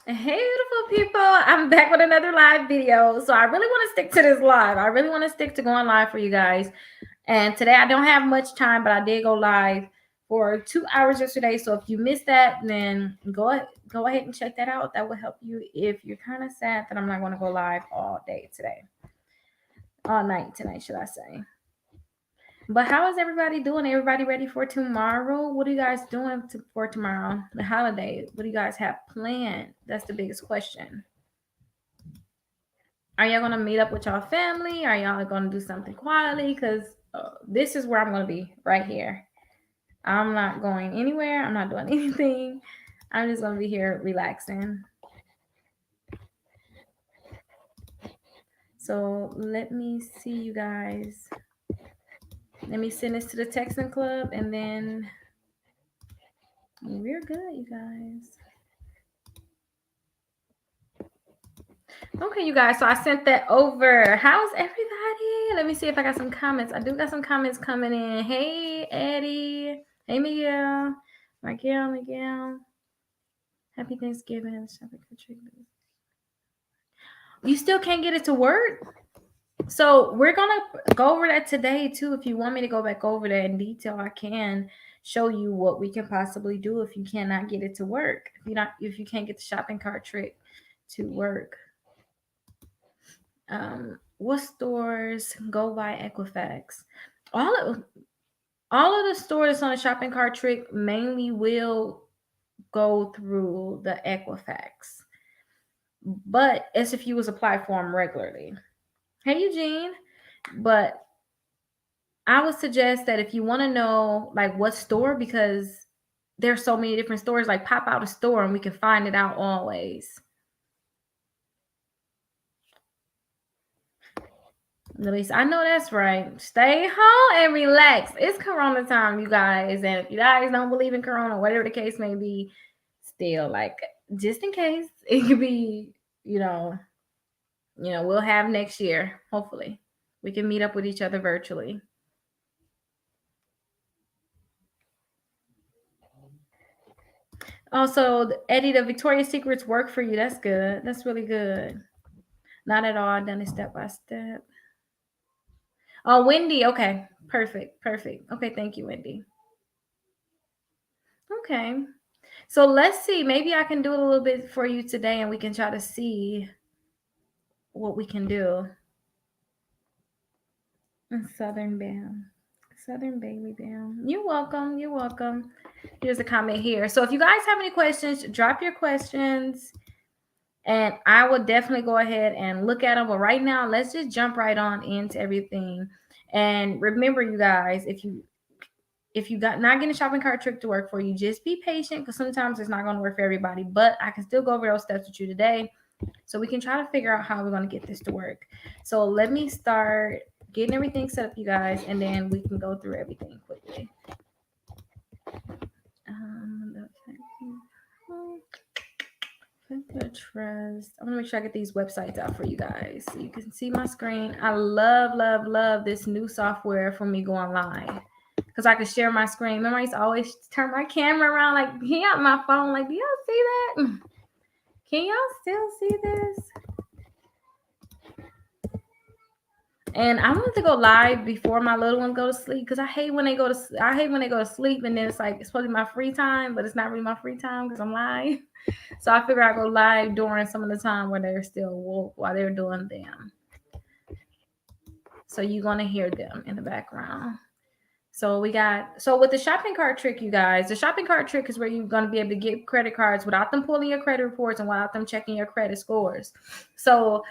Hey, beautiful people. I'm back with another live video. So I really want to stick to this live. I really want to stick to going live for you guys. And today I don't have much time, but I did go live for 2 hours yesterday. So if you missed that, then go ahead and check that out. That will help you if you're kind of sad that I'm not going to go live all day today. All night tonight, should I say. But how is everybody doing? Everybody ready for tomorrow? What are you guys doing for tomorrow? The holiday. What do you guys have planned? That's the biggest question. Are y'all gonna meet up with y'all family? Are y'all gonna do something quietly? Because this is where I'm gonna be right here. I'm not going anywhere. I'm not doing anything. I'm just gonna be here relaxing. So let me see you guys. Let me send this to the texting club, and then we're good, you guys. Okay, you guys. So I sent that over. How's everybody? Let me see if I got some comments. I do got some comments coming in. Hey, Eddie. Hey, Miguel. Happy Thanksgiving. You still can't get it to work? So we're gonna go over that today too. If you want me to go back over that in detail, I can show you what we can possibly do if you cannot get it to work. If you can't get the shopping cart trick to work. What stores go by Equifax? All of the stores on the shopping cart trick mainly will go through the Equifax, but as if you was apply for them regularly. Hey, Eugene. But I would suggest that if you want to know like what store, because there's so many different stores, like pop out a store and we can find it out always. At least I know that's right. Stay home and relax. It's Corona time, you guys. And if you guys don't believe in Corona, whatever the case may be, still like just in case, it could be, we'll have next year. Hopefully, we can meet up with each other virtually. Also, Eddie, the Victoria's Secrets work for you. That's good. That's really good. Not at all. I've done it step by step. Oh, Wendy. Okay. Perfect. Okay. Thank you, Wendy. Okay. So let's see. Maybe I can do it a little bit for you today and we can try to see what we can do. Southern Bam. Southern Baby Bam. You're welcome. You're welcome. Here's a comment here. So if you guys have any questions, drop your questions and I will definitely go ahead and look at them. But right now, let's just jump right on into everything. And remember, you guys, if you got not getting a shopping cart trick to work for you, just be patient because sometimes it's not going to work for everybody. But I can still go over those steps with you today, so we can try to figure out how we're going to get this to work. So let me start getting everything set up, you guys, and then we can go through everything quickly. Trust. I'm gonna make sure I get these websites out for you guys so you can see my screen. I love this new software for me going live because I can share my screen. Remember, I used to always turn my camera around like here on my phone. Like, do y'all see that? Can y'all still see this? And I want to go live before my little one go to sleep because I hate when they go to sleep and then it's like it's supposed to be my free time, but it's not really my free time because I'm live. So I figure I go live during some of the time where they're still woke while they're doing them. So you're gonna hear them in the background. So with the shopping cart trick, you guys, the shopping cart trick is where you're gonna be able to get credit cards without them pulling your credit reports and without them checking your credit scores. So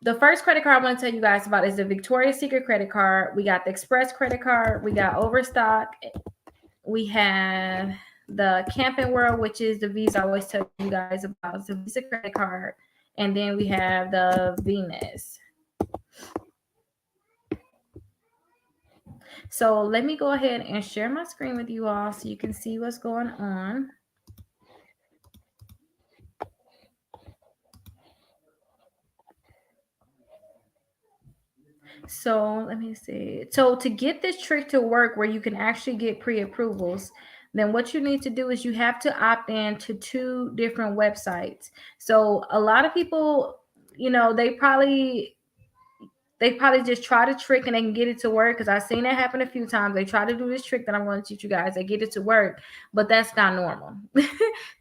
the first credit card I want to tell you guys about is the Victoria's Secret credit card. We got the Express credit card. We got Overstock. We have the Camping World, which is the Visa I always tell you guys about. It's a Visa credit card. And then we have the Venus. So let me go ahead and share my screen with you all so you can see what's going on. So let me see. So to get this trick to work where you can actually get pre-approvals, then what you need to do is you have to opt in to 2 different websites. So a lot of people, they probably just try to trick and they can get it to work, because I've seen that happen a few times. They try to do this trick that I'm going to teach you guys. They get it to work, but that's not normal.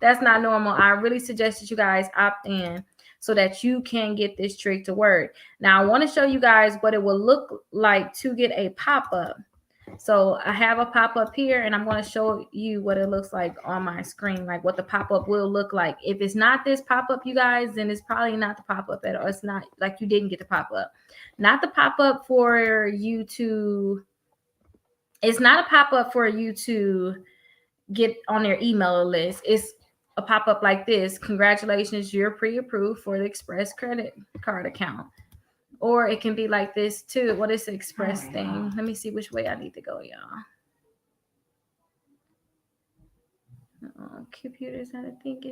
That's not normal. I really suggest that you guys opt in so that you can get this trick to work. Now, I want to show you guys what it will look like to get a pop-up. So I have a pop-up here, and I'm going to show you what it looks like on my screen, like what the pop-up will look like. If it's not this pop-up, you guys, then it's probably not the pop-up at all. It's not like you didn't get the pop-up. Not the pop-up for you to, it's not a pop-up for you to get on their email list. It's a pop-up like this. Congratulations, you're pre-approved for the Express credit card account. Or it can be like this too. What is the Express thing? Let me see which way I need to go, y'all. Computers, how to think.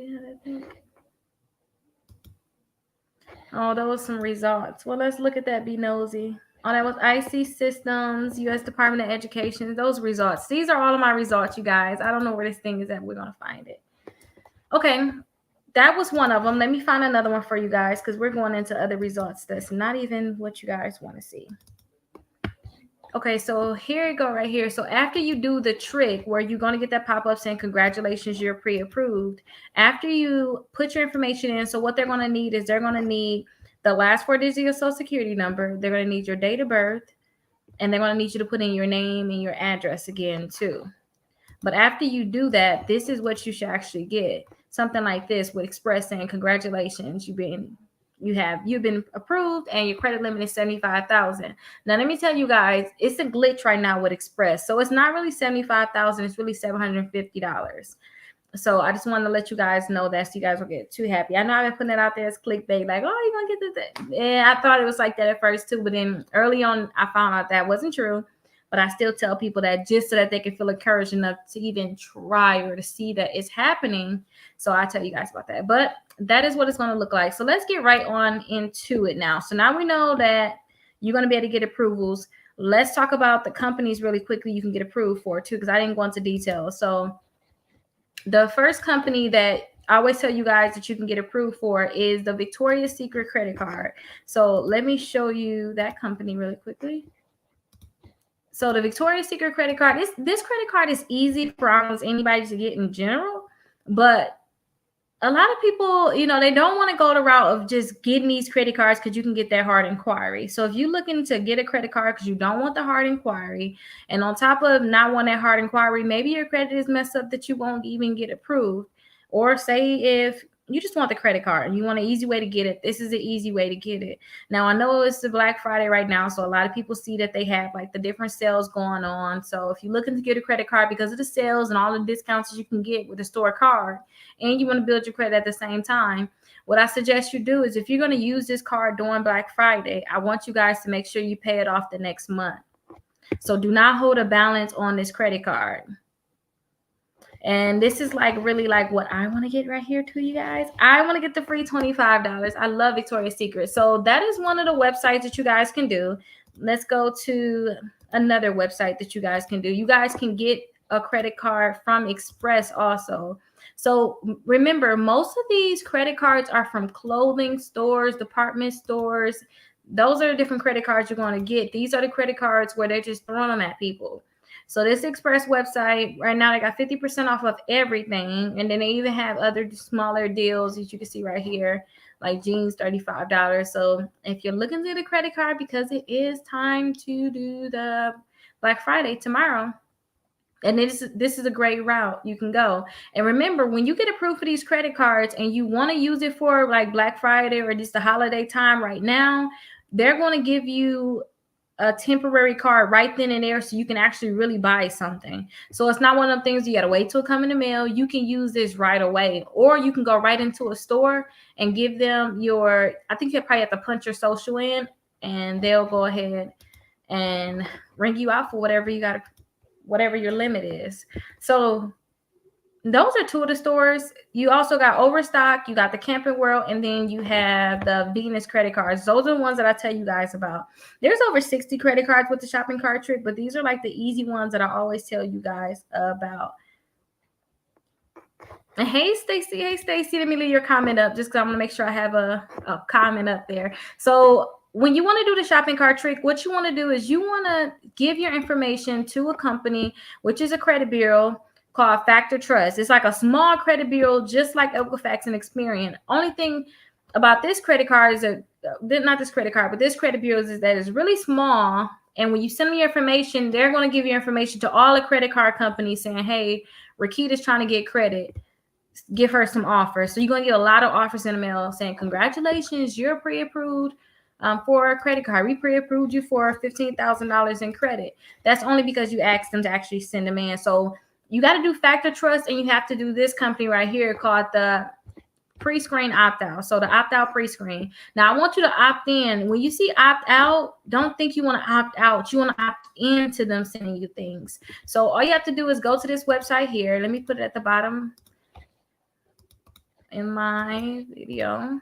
Oh, those some results. Well, let's look at that. Be nosy. Oh, that was IC Systems, U.S. Department of Education. Those results. These are all of my results, you guys. I don't know where this thing is at. We're going to find it. Okay. That was one of them. Let me find another one for you guys, because we're going into other results that's not even what you guys want to see. Okay, so here you go right here. So after you do the trick where you're going to get that pop-up saying, congratulations, you're pre-approved. After you put your information in, so what they're going to need is they're going to need the last 4 digits of your social security number. They're going to need your date of birth. And they're going to need you to put in your name and your address again too. But after you do that, this is what you should actually get. Something like this with Express saying, congratulations, you've been approved and your credit limit is $75,000. Now let me tell you guys, it's a glitch right now with Express. So it's not really $75,000, it's really $750. So I just wanted to let you guys know that, so you guys will get too happy. I know I've been putting it out there as clickbait, like, oh, you're gonna get this. Yeah, I thought it was like that at first too, but then early on I found out that wasn't true. But I still tell people that just so that they can feel encouraged enough to even try or to see that it's happening. So I tell you guys about that. But that is what it's going to look like. So let's get right on into it now. So now we know that you're going to be able to get approvals. Let's talk about the companies really quickly you can get approved for too, because I didn't go into detail. So the first company that I always tell you guys that you can get approved for is the Victoria's Secret credit card. So let me show you that company really quickly. So the Victoria's Secret credit card, this credit card is easy for almost anybody to get in general, but a lot of people, they don't want to go the route of just getting these credit cards because you can get that hard inquiry. So if you're looking to get a credit card because you don't want the hard inquiry, and on top of not wanting that hard inquiry, maybe your credit is messed up that you won't even get approved. Or say if you just want the credit card and you want an easy way to get it, this is the easy way to get it. Now, I know it's the Black Friday right now, so a lot of people see that they have like the different sales going on. So if you're looking to get a credit card because of the sales and all the discounts you can get with a store card, and you want to build your credit at the same time, what I suggest you do is if you're going to use this card during Black Friday, I want you guys to make sure you pay it off the next month. So do not hold a balance on this credit card. And this is like really like what I want to get right here to you guys. I want to get the free $25. I love Victoria's Secret. So that is one of the websites that you guys can do. Let's go to another website that you guys can do. You guys can get a credit card from Express also. So remember, most of these credit cards are from clothing stores, department stores. Those are the different credit cards you're going to get. These are the credit cards where they're just throwing them at people. So this Express website, right now, they got 50% off of everything. And then they even have other smaller deals that you can see right here, like jeans, $35. So if you're looking to get a credit card, because it is time to do the Black Friday tomorrow, and this is a great route you can go. And remember, when you get approved for these credit cards and you want to use it for like Black Friday or just the holiday time right now, they're going to give you a temporary card right then and there so you can actually really buy something. So it's not one of them things you got to wait till it come in the mail. You can use this right away, or you can go right into a store and give them I think you probably have to punch your social in, and they'll go ahead and ring you out for whatever your limit is. So those are two of the stores. You also got Overstock, you got the Camping World, and then you have the Venus credit cards. Those are the ones that I tell you guys about. There's over 60 credit cards with the shopping cart trick, but these are like the easy ones that I always tell you guys about. And hey, Stacy. Hey, Stacy. Let me leave your comment up just because I want to make sure I have a comment up there. So when you want to do the shopping cart trick, what you want to do is you want to give your information to a company, which is a credit bureau called Factor Trust. It's like a small credit bureau, just like Equifax and Experian. Only thing about this credit card is that, not this credit card, but this credit bureau is that it's really small. And when you send them your information, they're going to give your information to all the credit card companies saying, hey, Rickita's trying to get credit. Give her some offers. So you're going to get a lot of offers in the mail saying, congratulations, you're pre-approved for a credit card. We pre-approved you for $15,000 in credit. That's only because you asked them to actually send them in. So you got to do Factor Trust, and you have to do this company right here called the pre-screen opt-out. So the opt-out pre-screen. Now I want you to opt in. When you see opt-out, don't think you want to opt out. You want to opt into them sending you things. So all you have to do is go to this website here. Let me put it at the bottom in my video.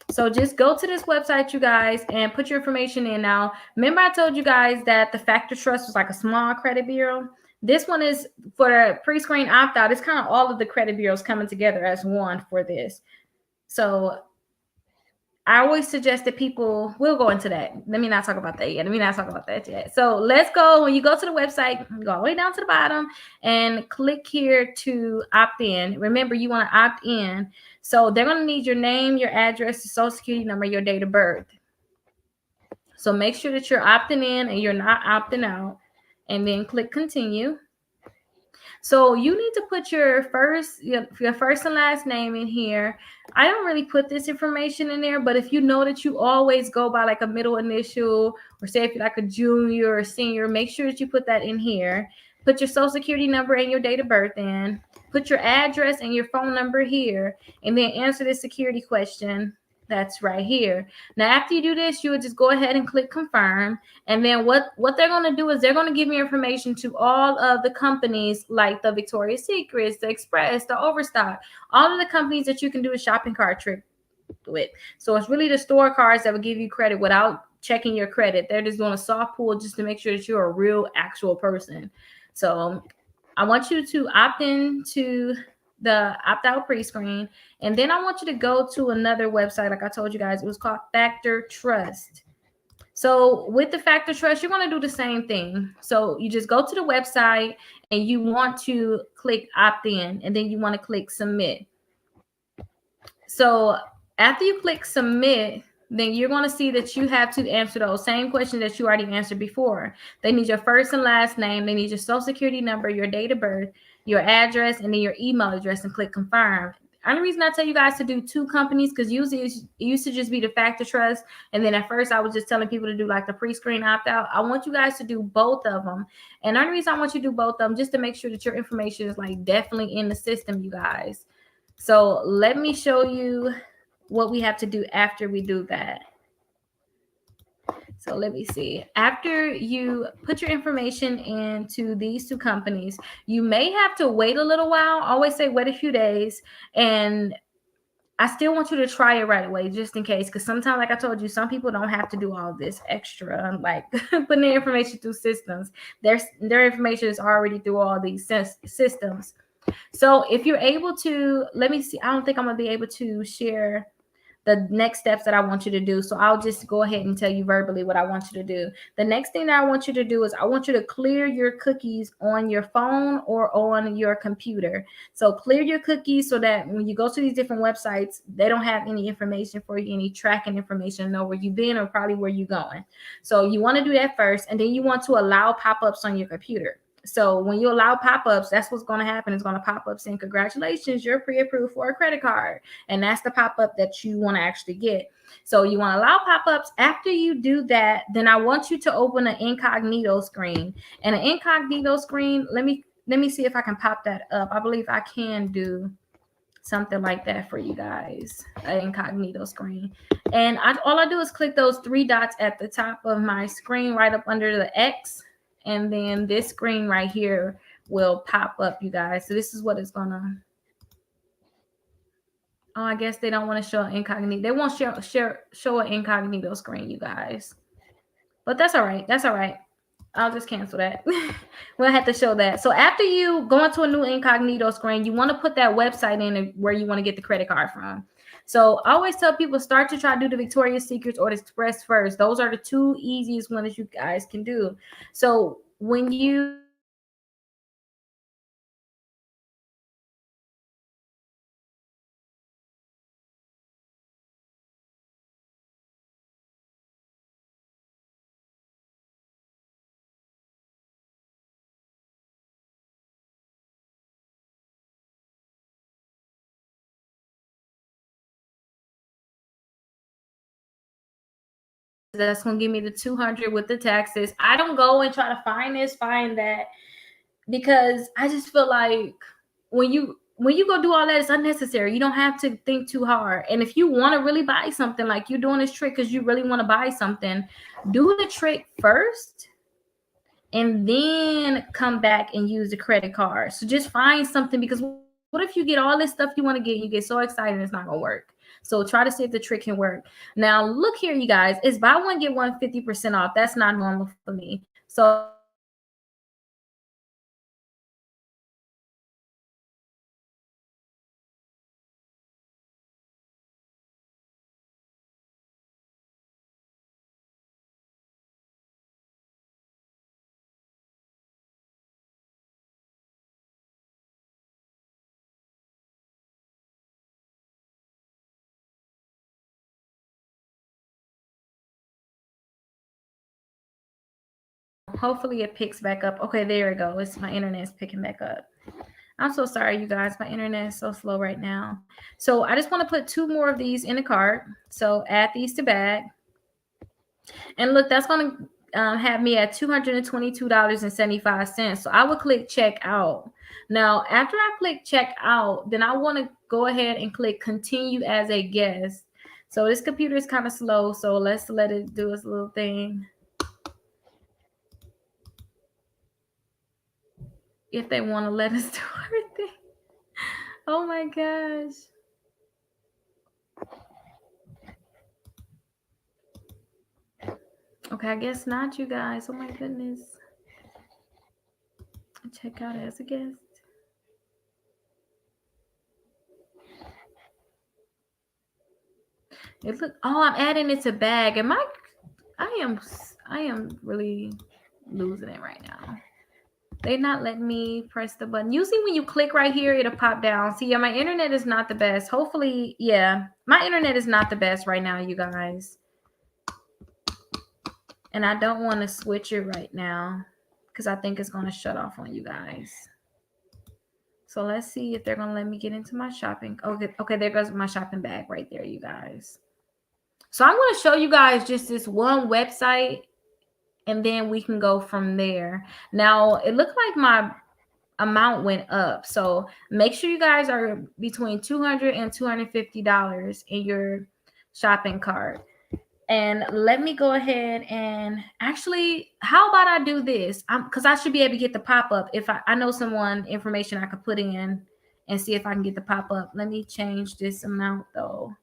So just go to this website, you guys, and put your information in. Now, remember I told you guys that the Factor Trust was like a small credit bureau? This one is for the pre-screen opt-out. It's kind of all of the credit bureaus coming together as one for this. So I always suggest that people, we'll go into that. Let me not talk about that yet. So let's go. When you go to the website, go all the way down to the bottom and click here to opt in. Remember, you want to opt in. So they're going to need your name, your address, your social security number, your date of birth. So make sure that you're opting in and you're not opting out. And then click continue. So you need to put your first and last name in here. I don't really put this information in there, but if you know that you always go by like a middle initial, or say if you're like a junior or a senior, make sure that you put that in here. Put your social security number and your date of birth in. Put your address and your phone number here, and then answer this security question that's right here. Now, after you do this, you would just go ahead and click confirm. And then what they're going to do is they're going to give you information to all of the companies like the Victoria's Secrets, the Express, the Overstock, all of the companies that you can do a shopping cart trick with. So it's really the store cards that will give you credit without checking your credit. They're just doing a soft pull just to make sure that you're a real actual person. So I want you to opt in to the opt-out pre-screen, and then I want you to go to another website. Like I told you guys, it was called Factor Trust. So with the Factor Trust, you're going to do the same thing. So you just go to the website and you want to click opt in, and then you want to click submit. So after you click submit, then you're going to see that you have to answer those same questions that you already answered before. They need your first and last name. They need your social security number, your date of birth, your address, and then your email address, and click confirm. The only reason I tell you guys to do two companies, because usually it used to just be the Factor Trust. And then at first I was just telling people to do like the pre-screen opt-out. I want you guys to do both of them. And the only reason I want you to do both of them, just to make sure that your information is like definitely in the system, you guys. So let me show you what we have to do after we do that. So let me see. After you put your information into these two companies, you may have to wait a little while. I always say wait a few days. And I still want you to try it right away, just in case. Because sometimes, like I told you, some people don't have to do all this extra, like putting their information through systems. Their information is already through all these systems. So if you're able to, let me see. I don't think I'm going to be able to share the next steps that I want you to do. So I'll just go ahead and tell you verbally what I want you to do. The next thing that I want you to do is I want you to clear your cookies on your phone or on your computer. So clear your cookies so that when you go to these different websites, they don't have any information for you, any tracking information, know where you've been or probably where you're going. So you want to do that first, and then you want to allow pop-ups on your computer. So when you allow pop-ups, that's what's going to happen. It's going to pop up saying, congratulations, you're pre-approved for a credit card. And that's the pop-up that you want to actually get. So you want to allow pop-ups. After you do that, then I want you to open an incognito screen. And an incognito screen, let me see if I can pop that up. I believe I can do something like that for you guys, an incognito screen. And all I do is click those three dots at the top of my screen right up under the X. And then this screen right here will pop up, you guys. So this is what it's gonna. Oh, I guess they don't want to show an incognito. They won't show an incognito screen, you guys. But that's all right. That's all right. I'll just cancel that. We'll have to show that. So after you go into a new incognito screen, you want to put that website in where you want to get the credit card from. So I always tell people start to try to do the Victoria's Secrets or the Express first. Those are the two easiest ones you guys can do. So when you that's gonna give me the 200 with the taxes. I don't go and try to find this, find that, because I just feel like when you go do all that, it's unnecessary. You don't have to think too hard. And if you want to really buy something, like you're doing this trick because you really want to buy something, do the trick first and then come back and use the credit card. So just find something, because what if you get all this stuff you want to get, you get so excited and it's not gonna work. So try to see if the trick can work. Now look here, you guys, it's buy one get one 50% off. That's not normal for me. So I'm gonna show you guys just this one website. So after you go into your incognito screen, you want to go to hopefully it picks back up. Okay, there we go. It's my internet's picking back up. I'm so sorry, you guys. My internet is so slow right now. So I just want to put two more of these in the cart. So add these to bag. And look, that's going to have me at $222.75. So I would click check out. Now, after I click check out, then I want to go ahead and click continue as a guest. So this computer is kind of slow. So let's let it do its little thing. If they want to let us do everything. Oh my gosh. Okay, I guess not, you guys. Oh my goodness. Check out as a guest. It look. Oh, I'm adding it to bag. I am really losing it right now. They not letting me press the button. Usually when you click right here, it'll pop down. See, yeah, my internet is not the best. Hopefully, yeah, my internet is not the best right now, you guys. And I don't want to switch it right now because I think it's going to shut off on you guys. So let's see if they're going to let me get into my shopping. Okay, there goes my shopping bag right there, you guys. So I'm going to show you guys just this one website, and then we can go from there. Now, it looked like my amount went up. So make sure you guys are between $200 and $250 in your shopping cart. And let me go ahead and actually, how about I do this? Because I should be able to get the pop-up. If I know someone information I could put in and see if I can get the pop-up. Let me change this amount though.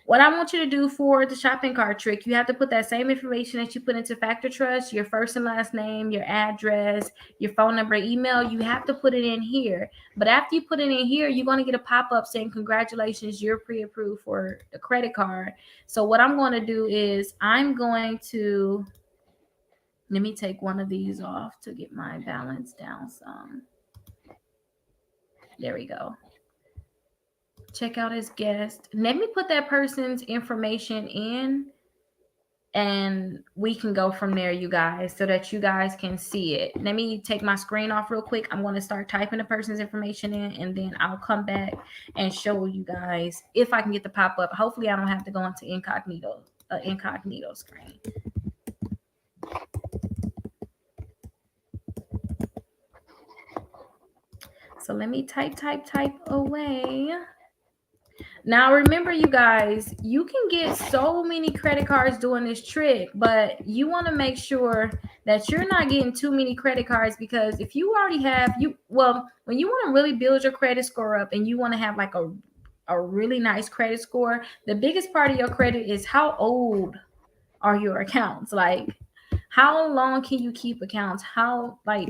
What I want you to do for the shopping cart trick, you have to put that same information that you put into Factor Trust, your first and last name, your address, your phone number, email. You have to put it in here. But after you put it in here, you're going to get a pop-up saying, congratulations, you're pre-approved for the credit card. So what I'm going to do is I'm going to, let me take one of these off to get my balance down some. There we go. Check out as guest. Let me put that person's information in and we can go from there, you guys, so that you guys can see it. Let me take my screen off real quick. I'm going to start typing the person's information in, and then I'll come back and show you guys if I can get the pop-up. Hopefully I don't have to go into incognito screen. So let me type away. Now, remember, you guys, you can get so many credit cards doing this trick, but you want to make sure that you're not getting too many credit cards, because if you already have, when you want to really build your credit score up and you want to have like a really nice credit score, the biggest part of your credit is how old are your accounts. Like, How long can you keep accounts? How, like,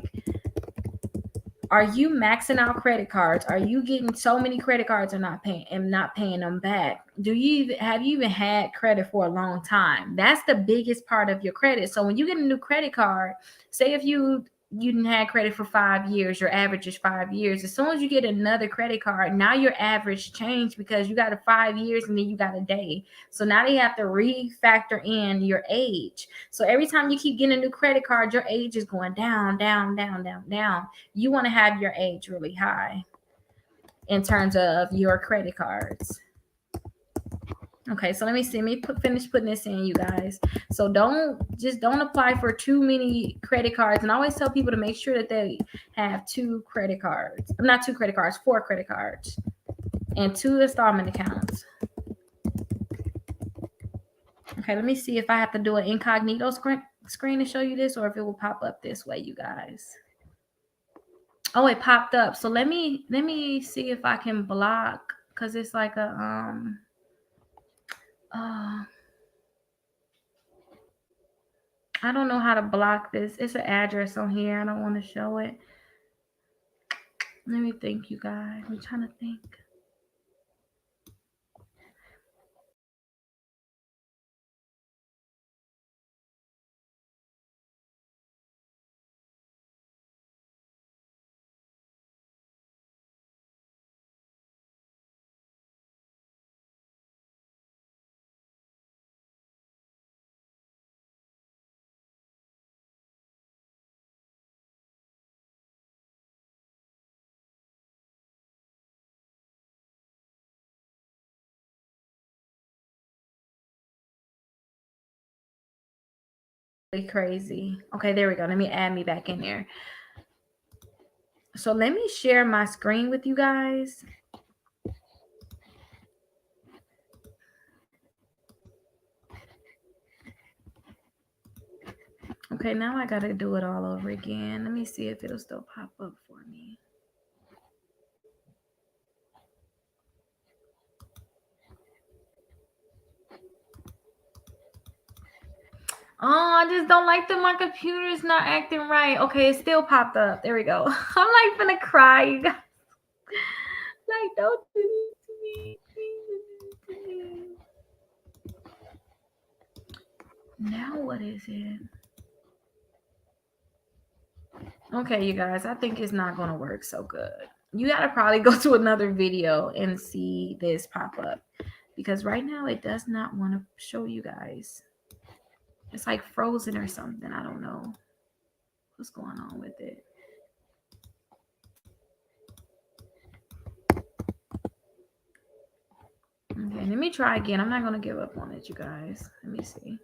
are you maxing out credit cards? Are you getting so many credit cards and not paying them back? Have you even had credit for a long time? That's the biggest part of your credit. So when you get a new credit card, say if you didn't have credit for 5 years, your average is 5 years. As soon as you get another credit card, now your average changed because you got a 5 years and then you got a day. So now they have to refactor in your age. So every time you keep getting a new credit card, your age is going down, down, down, down, down. You want to have your age really high in terms of your credit cards. Okay, so let me see. Let me finish putting this in, you guys. So don't apply for too many credit cards. And I always tell people to make sure that they have 2 credit cards. Not 2 credit cards, 4 credit cards and 2 installment accounts. Okay, let me see if I have to do an incognito screen to show you this, or if it will pop up this way, you guys. Oh, it popped up. So let me see if I can block, because it's like a I don't know how to block this. It's an address on here. I don't want to show it. Let me think, you guys. I'm trying to think. Crazy. Okay, there we go. Let me add me back in there. So let me share my screen with you guys. Okay, now I gotta do it all over again. Let me see if it'll still pop up for me. Oh, I just don't like that my computer's not acting right. Okay, it still popped up. There we go. I'm like gonna cry, you guys. Like, don't do this to me. Now what is it? Okay, you guys, I think it's not gonna work so good. You gotta probably go to another video and see this pop up, because right now it does not want to show you guys. It's like frozen or something. I don't know what's going on with it. Okay, let me try again. I'm not gonna give up on it, you guys. Let me see.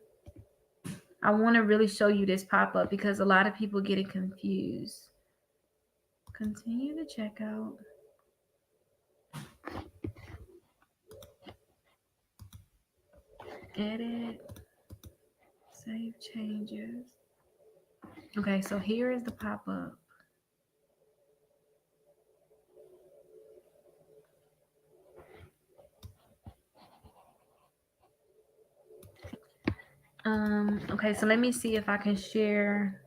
I want to really show you this pop up because a lot of people get it confused. Continue to check out. Edit. Save changes. Okay, so here is the pop up. Okay, so let me see if I can share.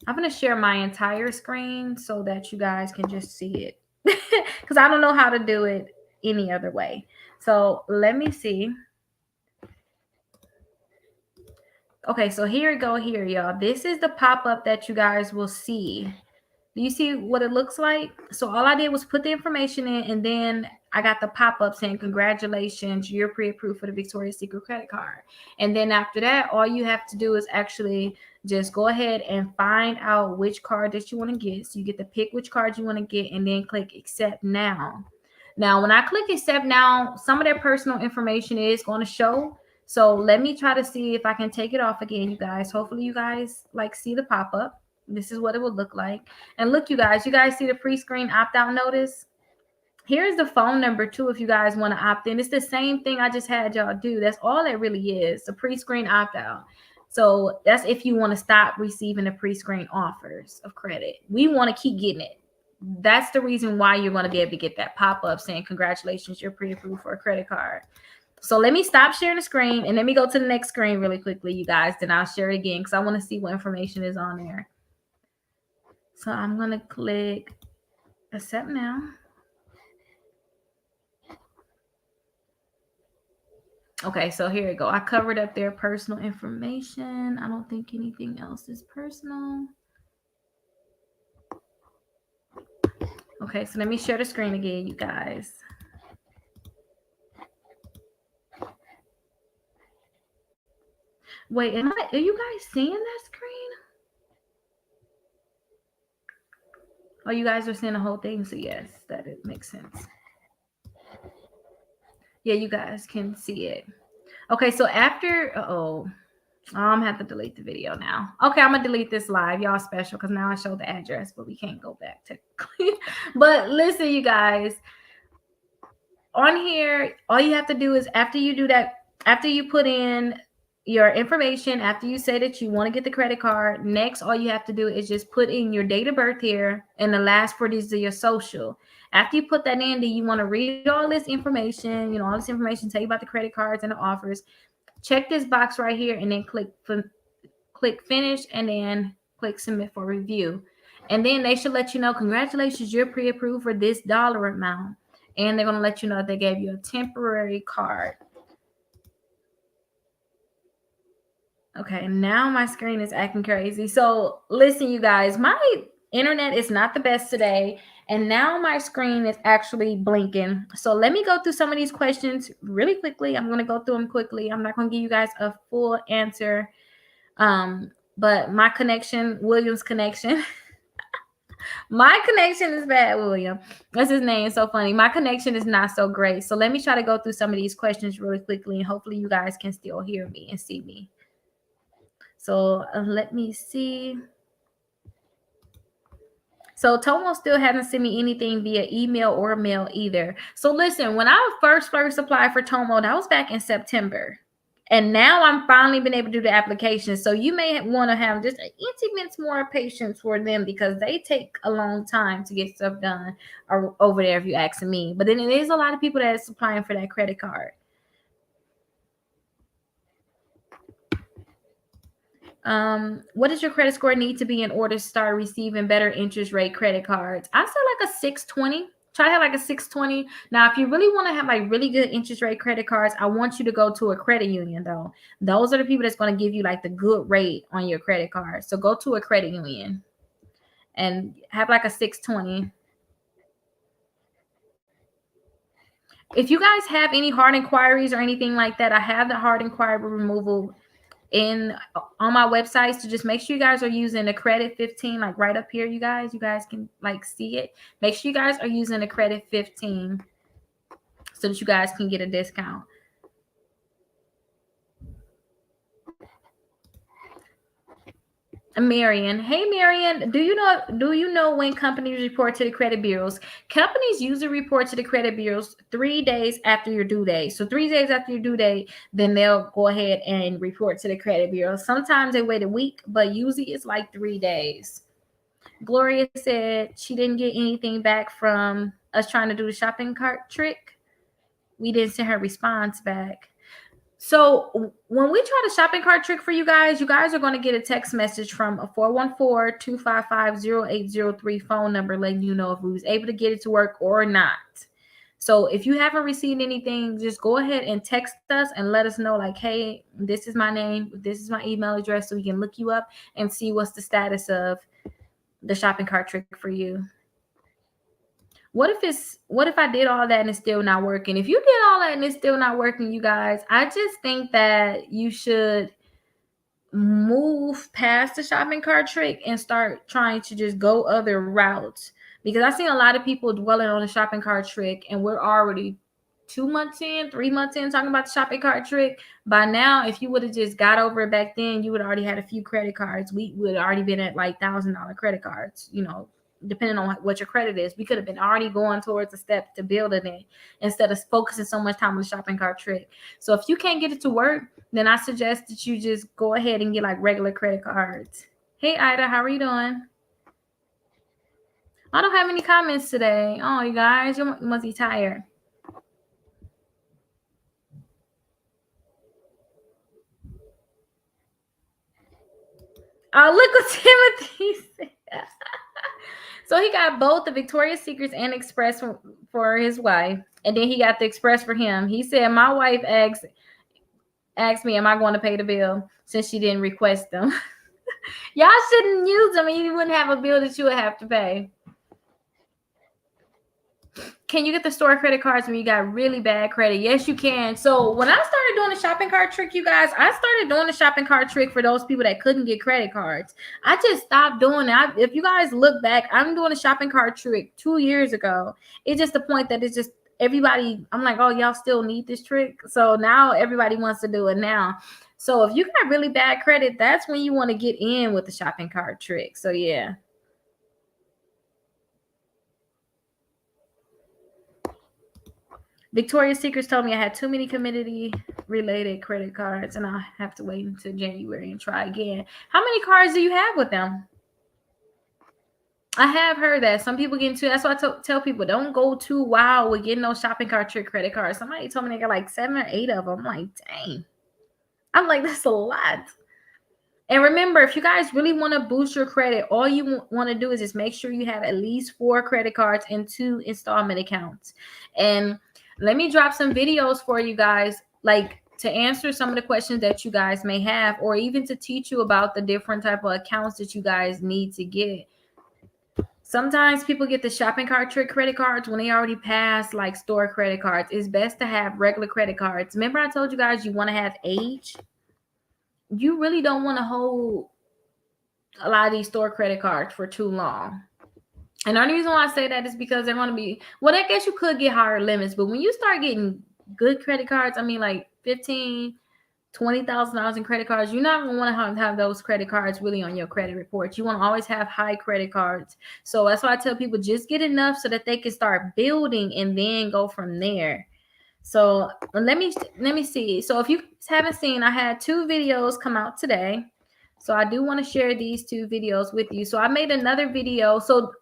I'm going to share my entire screen so that you guys can just see it. Because I don't know how to do it any other way. So let me see. Okay, so here we go here, y'all. This is the pop-up that you guys will see. Do you see what it looks like? So all I did was put the information in, and then I got the pop-up saying, congratulations, you're pre-approved for the Victoria's Secret credit card. And then after that, all you have to do is actually just go ahead and find out which card that you want to get. So you get to pick which card you want to get and then click accept now. Now, when I click accept now, some of their personal information is going to show. So let me try to see if I can take it off again, you guys. Hopefully you guys like see the pop-up. This is what it would look like. And look, you guys see the pre-screen opt-out notice? Here's the phone number too if you guys want to opt in. It's the same thing I just had y'all do. That's all it really is, the pre-screen opt-out. So that's if you want to stop receiving the pre-screen offers of credit. We want to keep getting it. That's the reason why you're going to be able to get that pop-up saying, congratulations, you're pre-approved for a credit card. So let me stop sharing the screen and let me go to the next screen really quickly, you guys. Then I'll share it again because I want to see what information is on there. So I'm going to click accept now. Okay, so here we go. I covered up their personal information. I don't think anything else is personal. Okay, so let me share the screen again, you guys. Wait, are you guys seeing that screen? Oh, you guys are seeing the whole thing, so yes, that it makes sense. Yeah, you guys can see it. Okay, so after, I'm gonna have to delete the video now. Okay, I'm gonna delete this live. Y'all special because now I show the address, but we can't go back technically. But listen, you guys, on here, all you have to do is after you do that, after you put in your information, after you say that you want to get the credit card, next, all you have to do is just put in your date of birth here and the last 4 digits of your social. After you put that in, then you want to read all this information, all this information, tell you about the credit cards and the offers. Check this box right here and then click finish and then click submit for review. And then they should let you know, congratulations, you're pre-approved for this dollar amount. And they're going to let you know that they gave you a temporary card. Okay, now my screen is acting crazy. So listen, you guys, my internet is not the best today. And now my screen is actually blinking. So let me go through some of these questions really quickly. I'm going to go through them quickly. I'm not going to give you guys a full answer. But my connection, William's connection, my connection is bad, William. That's his name. So funny. My connection is not so great. So let me try to go through some of these questions really quickly, and hopefully you guys can still hear me and see me. So let me see. So Tomo still hasn't sent me anything via email or mail either. So listen, when I first applied for Tomo, that was back in September. And now I'm finally been able to do the application. So you may want to have just an intimate more patience for them because they take a long time to get stuff done over there, if you ask me. But then there's a lot of people that's applying for that credit card. What does your credit score need to be in order to start receiving better interest rate credit cards? I said like a 620. Try to have like a 620. Now, if you really want to have like really good interest rate credit cards, I want you to go to a credit union though. Those are the people that's going to give you like the good rate on your credit card. So go to a credit union and have like a 620. If you guys have any hard inquiries or anything like that, I have the hard inquiry removal on my website. So just make sure you guys are using the credit 15, like right up here, you guys can like see it. Make sure you guys are using the credit 15 so that you guys can get a discount. Marion, hey Marion, do you know when companies report to the credit bureaus? Companies usually report to the credit bureaus 3 days after your due date. So 3 days after your due date, then they'll go ahead and report to the credit bureau. Sometimes they wait a week, but usually it's like 3 days. Gloria said she didn't get anything back from us trying to do the shopping cart trick. We didn't send her response back. So when we try the shopping cart trick for you guys are going to get a text message from a 414-255-0803 phone number letting you know if we was able to get it to work or not. So if you haven't received anything, just go ahead and text us and let us know like, hey, this is my name, this is my email address, so we can look you up and see what's the status of the shopping cart trick for you. What if I did all that and it's still not working? If you did all that and it's still not working, you guys, I just think that you should move past the shopping cart trick and start trying to just go other routes. Because I've seen a lot of people dwelling on the shopping cart trick and we're already 2 months in, 3 months in talking about the shopping cart trick. By now, if you would have just got over it back then, you would have already had a few credit cards. We would have already been at like $1,000 credit cards, depending on what your credit is. We could have been already going towards a step to building it instead of focusing so much time on the shopping cart trick. So if you can't get it to work, then I suggest that you just go ahead and get like regular credit cards. Hey, Ida, how are you doing? I don't have any comments today. Oh, you guys, you must be tired. Oh, look what Timothy said. So he got both the Victoria's Secrets and Express for his wife, and then he got the Express for him. He said, "My wife asked me, am I going to pay the bill since she didn't request them?" Y'all shouldn't use them, and you wouldn't have a bill that you would have to pay. Can you get the store credit cards when you got really bad credit? Yes, you can. So when I started doing the shopping cart trick, you guys, I started doing the shopping cart trick for those people that couldn't get credit cards. I just stopped doing it. If you guys look back, I'm doing a shopping cart trick 2 years ago. It's just the point that it's just everybody, I'm like, oh, y'all still need this trick. So now everybody wants to do it now. So if you got really bad credit, that's when you want to get in with the shopping cart trick. So yeah. Victoria's Secrets told me I had too many community related credit cards and I have to wait until January and try again. How many cards do you have with them? I have heard that some people get into. That's why I tell people don't go too wild with getting those shopping cart trick credit cards. Somebody told me they got like 7 or 8 of them. I'm like, dang. I'm like, that's a lot. And remember, if you guys really want to boost your credit, all you want to do is just make sure you have at least 4 credit cards and 2 installment accounts. And let me drop some videos for you guys, like to answer some of the questions that you guys may have, or even to teach you about the different type of accounts that you guys need to get. Sometimes people get the shopping cart trick credit cards when they already passed like store credit cards. It's best to have regular credit cards. Remember I told you guys you want to have age? You really don't want to hold a lot of these store credit cards for too long. And the only reason why I say that is because they're going to be, well, I guess you could get higher limits, but when you start getting good credit cards, I mean like $15,000, $20,000 in credit cards, you're not going to want to have those credit cards really on your credit report. You want to always have high credit cards. So that's why I tell people just get enough so that they can start building and then go from there. So let me see. So if you haven't seen, I had 2 videos come out today. So I do want to share these 2 videos with you. So I made another video. So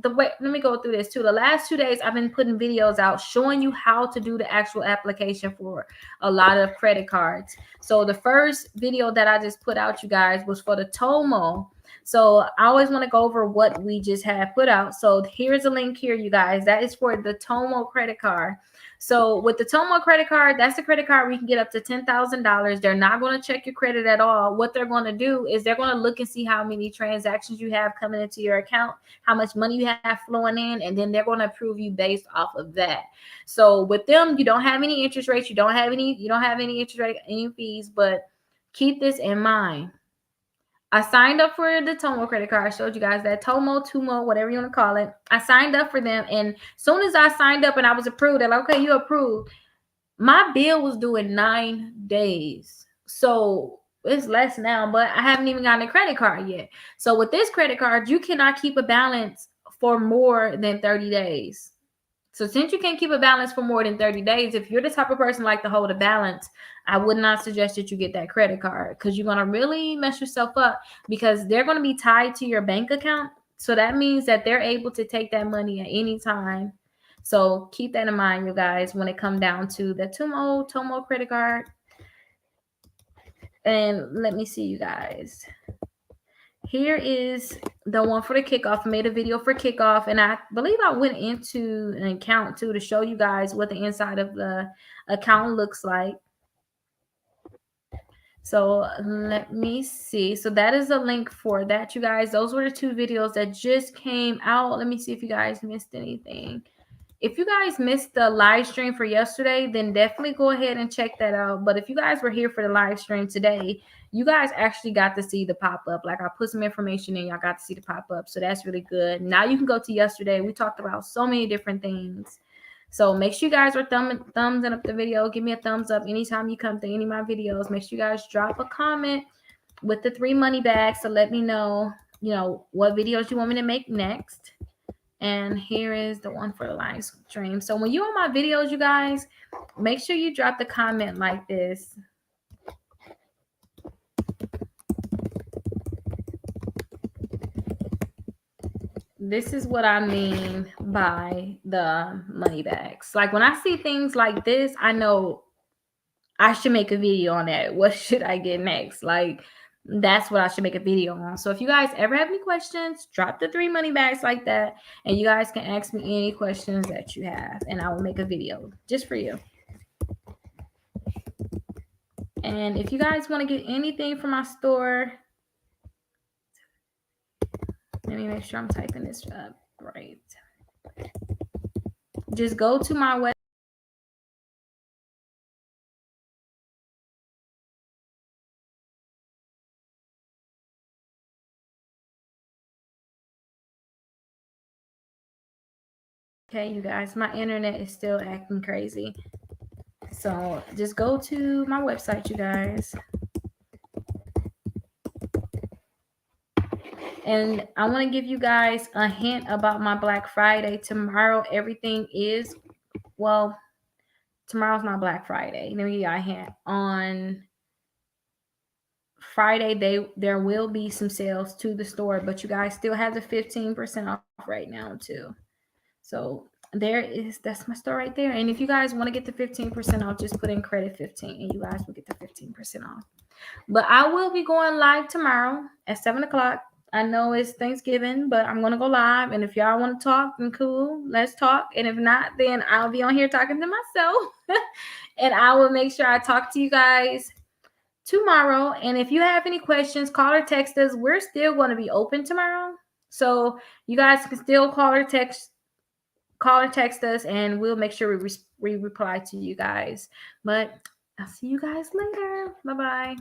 let me go through this too. The last 2 days I've been putting videos out showing you how to do the actual application for a lot of credit cards. So the first video that I just put out, you guys, was for the Tomo. So I always want to go over what we just had put out. So here's a link here, you guys. That is for the Tomo credit card. So with the Tomo credit card, that's the credit card where you can get up to $10,000. They're not going to check your credit at all. What they're going to do is they're going to look and see how many transactions you have coming into your account, how much money you have flowing in, and then they're going to approve you based off of that. So with them, you don't have any interest rates, you don't have any interest rate, any fees, but keep this in mind. I signed up for the Tomo credit card. I showed you guys that Tomo, Tumo, whatever you want to call it. I signed up for them. And as soon as I signed up and I was approved, they're like, okay, you approved. My bill was due in 9 days. So it's less now, but I haven't even gotten a credit card yet. So with this credit card, you cannot keep a balance for more than 30 days. So since you can't keep a balance for more than 30 days, if you're the type of person like to hold a balance, I would not suggest that you get that credit card because you're going to really mess yourself up because they're going to be tied to your bank account. So that means that they're able to take that money at any time. So keep that in mind, you guys, when it comes down to the Tomo credit card. And let me see, you guys. Here is the one for the kickoff. I made a video for kickoff, and I believe I went into an account too to show you guys what the inside of the account looks like. So let me see. So that is a link for that, you guys. Those were the 2 videos that just came out. Let me see if you guys missed anything. If you guys missed the live stream for yesterday, then definitely go ahead and check that out. But if you guys were here for the live stream today, you guys actually got to see the pop-up. Like I put some information in, y'all got to see the pop-up. So that's really good. Now you can go to yesterday. We talked about so many different things. So make sure you guys are thumbsing up the video. Give me a thumbs up anytime you come to any of my videos. Make sure you guys drop a comment with the 3 money bags to let me know, what videos you want me to make next. And here is the one for the live stream. So when you're on my videos, you guys, make sure you drop the comment like this. This is what I mean by the money bags. Like when I see things like this, I know I should make a video on that. What should I get next? Like That's what I should make a video on. So if you guys ever have any questions, drop the 3 money bags like that, and you guys can ask me any questions that you have, and I will make a video just for you. And if you guys want to get anything from my store, let me make sure I'm typing this up right. Just go to my website. Okay, you guys, my internet is still acting crazy. So just go to my website, you guys. And I want to give you guys a hint about my Black Friday. Tomorrow, everything is, well, tomorrow's not Black Friday. Let me give you a hint. On Friday, there will be some sales to the store, but you guys still have the 15% off right now too. So that's my store right there. And if you guys want to get the 15% off, just put in credit 15 and you guys will get the 15% off. But I will be going live tomorrow at 7 o'clock. I know it's Thanksgiving, but I'm going to go live. And if y'all want to talk, then cool, let's talk. And if not, then I'll be on here talking to myself. And I will make sure I talk to you guys tomorrow. And if you have any questions, call or text us. We're still going to be open tomorrow. So you guys can still call or text us, and we'll make sure we reply to you guys. But I'll see you guys later. Bye-bye.